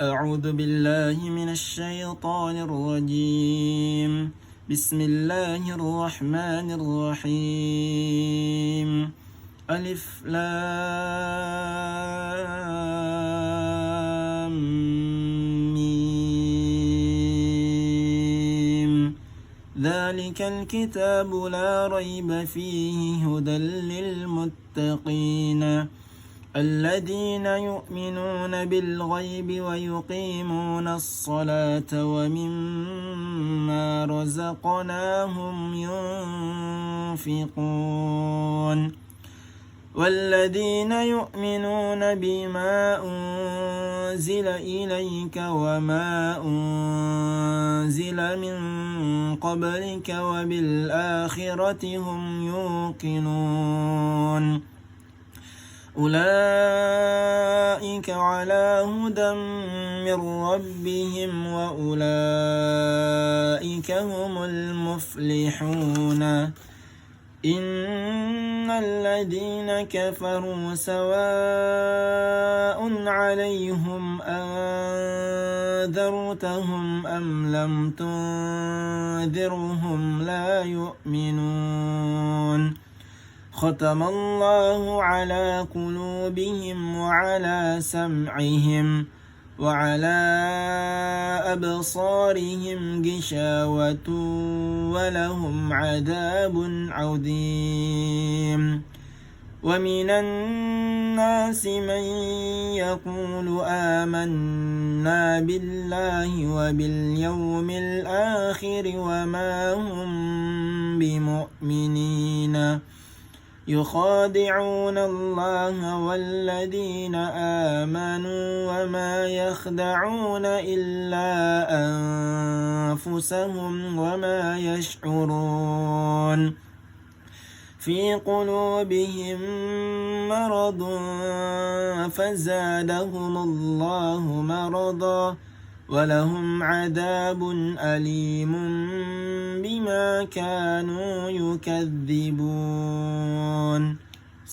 أعوذ بالله من الشيطان الرجيم. بسم الله الرحمن الرحيم. ألف لام ميم. ذلك الكتاب لا ريب فيه هدى للمتقين الذين يؤمنون بالغيب ويقيمون الصلاة ومما رزقناهم ينفقون والذين يؤمنون بما أنزل إليك وما أنزل من قبلك وبالآخرة هم يوقنون أولئك على هدى من ربهم وأولئك هم المفلحون إن الذين كفروا سواء عليهم أنذرتهم أم لم تنذرهم لا يؤمنون ختم الله على قلوبهم وعلى سمعهم وعلى أبصارهم غشاوة ولهم عذاب عظيم ومن الناس من يقول آمنا بالله وباليوم الآخر وما هم بمؤمنين يخادعون الله والذين آمنوا وما يخدعون إلا أنفسهم وما يشعرون في قلوبهم مرض فزادهم الله مرضا ولهم عذاب أليم بما كانوا يكذبون